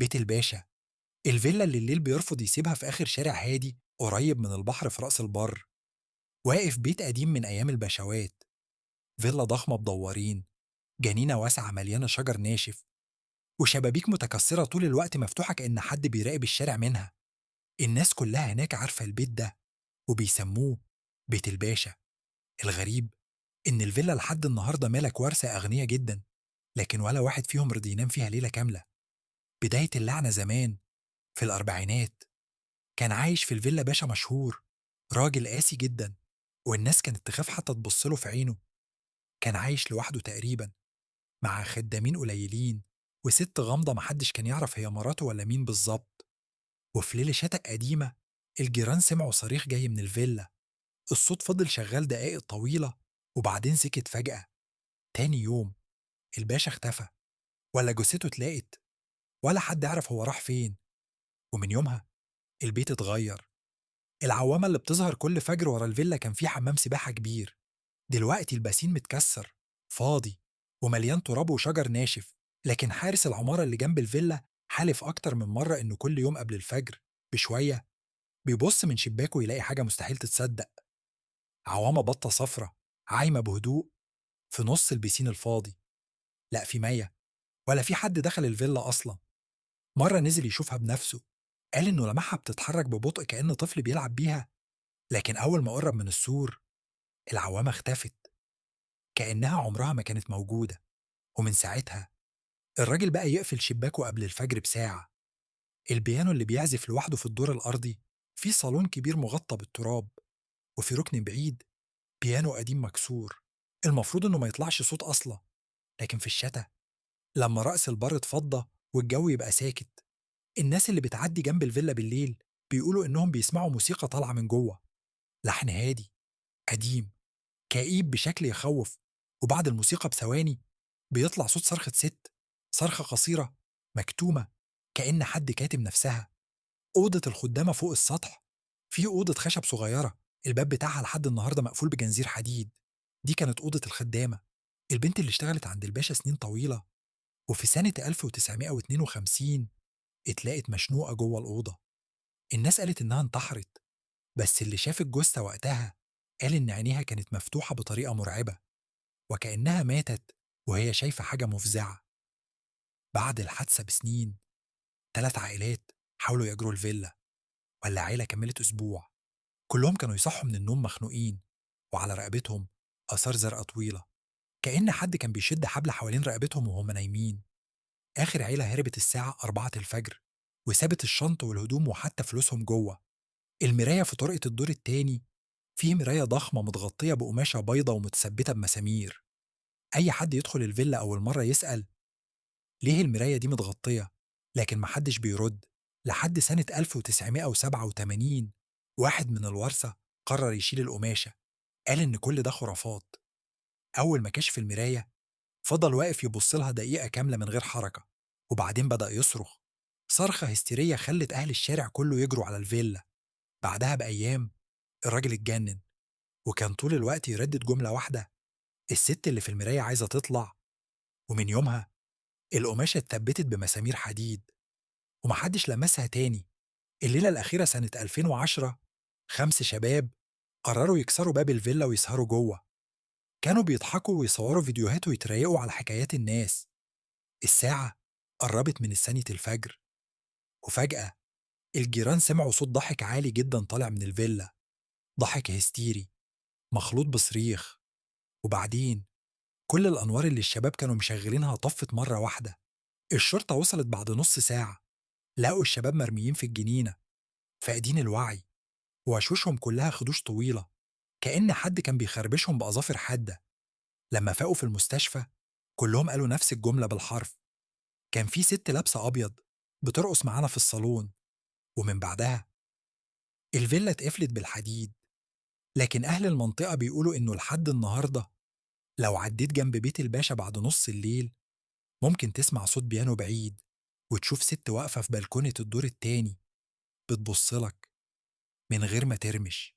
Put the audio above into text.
بيت الباشا، الفيلا اللي الليل بيرفض يسيبها في آخر شارع هادي قريب من البحر في رأس البر. واقف بيت قديم من أيام البشوات، فيلا ضخمة بدوارين، جنينة واسعة مليانة شجر ناشف، وشبابيك متكسرة طول الوقت مفتوحة كأن حد بيراقب الشارع منها. الناس كلها هناك عارفة البيت ده وبيسموه بيت الباشا. الغريب إن الفيلا لحد النهاردة ملك ورثة أغنية جدا، لكن ولا واحد فيهم رضي ينام فيها ليلة كاملة. بداية اللعنة زمان في الأربعينات كان عايش في الفيلا باشا مشهور، راجل قاسي جدا، والناس كانت تخاف حتى تبص له في عينه. كان عايش لوحده تقريبا، مع خدامين قليلين وست غامضة محدش كان يعرف هي مراته ولا مين بالظبط. وفي ليلة شتاء قديمة الجيران سمعوا صريخ جاي من الفيلا. الصوت فضل شغال دقايق طويلة وبعدين سكت فجأة. تاني يوم الباشا اختفى، ولا جثته اتلاقت، ولا حد عرف هو راح فين. ومن يومها البيت اتغير. العوامة اللي بتظهر كل فجر ورا الفيلا كان فيه حمام سباحة كبير، دلوقتي الباسين متكسر فاضي ومليان تراب وشجر ناشف. لكن حارس العمارة اللي جنب الفيلا حالف أكتر من مرة إنه كل يوم قبل الفجر بشوية بيبص من شباكه يلاقي حاجة مستحيل تتصدق: عوامة بطة صفرة عايمة بهدوء في نص البسين الفاضي. لا في مية ولا في حد دخل الفيلا أصلا. مرة نزل يشوفها بنفسه، قال إنه لمحها بتتحرك ببطء كأن طفل بيلعب بيها، لكن أول ما قرب من السور العوامة اختفت كأنها عمرها ما كانت موجودة. ومن ساعتها الراجل بقى يقفل شباكه قبل الفجر بساعة. البيانو اللي بيعزف لوحده في الدور الأرضي في صالون كبير مغطى بالتراب، وفي ركن بعيد بيانو قديم مكسور المفروض إنه ما يطلعش صوت أصلا. لكن في الشتاء لما رأس البر اتفضى والجو يبقى ساكت، الناس اللي بتعدي جنب الفيلا بالليل بيقولوا إنهم بيسمعوا موسيقى طالعة من جوه، لحن هادي قديم كئيب بشكل يخوف. وبعد الموسيقى بثواني بيطلع صوت صرخة ست، صرخة قصيرة مكتومة كأن حد كاتم نفسها. أوضة الخدامة فوق السطح في أوضة خشب صغيرة الباب بتاعها لحد النهاردة مقفول بجنزير حديد. دي كانت أوضة الخدامة، البنت اللي اشتغلت عند الباشا سنين طويلة. وفي سنة 1952 اتلاقت مشنوقة جوه الأوضة. الناس قالت إنها انتحرت، بس اللي شاف الجثة وقتها قال إن عينيها كانت مفتوحة بطريقة مرعبة وكأنها ماتت وهي شايفة حاجة مفزعة. بعد الحادثة بسنين 3 عائلات حاولوا يجروا الفيلا، ولا عيلة كملت أسبوع كلهم كانوا يصحوا من النوم مخنوقين وعلى رقبتهم آثار زرقاء طويلة كأن حد كان بيشد حبل حوالين رقبتهم وهم نايمين. آخر عيلة هربت الساعة 4 الفجر وسابت الشنط والهدوم وحتى فلوسهم جوه. المراية في طرقة الدور التاني فيه مراية ضخمة متغطية بقماشة بيضة ومتثبتة بمسامير. أي حد يدخل الفيلا أول مرة يسأل ليه المراية دي متغطية، لكن محدش بيرد. لحد سنة 1987 واحد من الورثة قرر يشيل القماشة، قال إن كل ده خرافات. أول ما كشف المراية فضل واقف يبص لها دقيقة كاملة من غير حركة، وبعدين بدأ يصرخ صرخة هستيرية خلت أهل الشارع كله يجروا على الفيلا. بعدها بأيام الراجل اتجنن وكان طول الوقت يردد جملة واحدة: الست اللي في المراية عايزة تطلع. ومن يومها القماشة اتثبتت بمسامير حديد ومحدش لمسها تاني. الليلة الأخيرة سنة 2010 5 شباب قرروا يكسروا باب الفيلا ويسهروا جوه. كانوا بيضحكوا ويصوروا فيديوهات ويتريقوا على حكايات الناس. الساعة قربت من ثانية الفجر، وفجأة الجيران سمعوا صوت ضحك عالي جدا طالع من الفيلا، ضحك هستيري مخلوط بصريخ. وبعدين كل الأنوار اللي الشباب كانوا مشغلينها طفت مرة واحدة. الشرطة وصلت بعد نص ساعة، لقوا الشباب مرميين في الجنينة فاقدين الوعي ووشوشهم كلها خدوش طويلة كأن حد كان بيخربشهم بأظافر حادة. لما فاقوا في المستشفى كلهم قالوا نفس الجملة بالحرف: كان في ست لابسة أبيض بترقص معانا في الصالون. ومن بعدها الفيلا اتقفلت بالحديد. لكن أهل المنطقة بيقولوا إنه لحد النهاردة لو عديت جنب بيت الباشا بعد نص الليل ممكن تسمع صوت بيانو بعيد وتشوف ست واقفة في بلكونة الدور التاني بتبصلك من غير ما ترمش.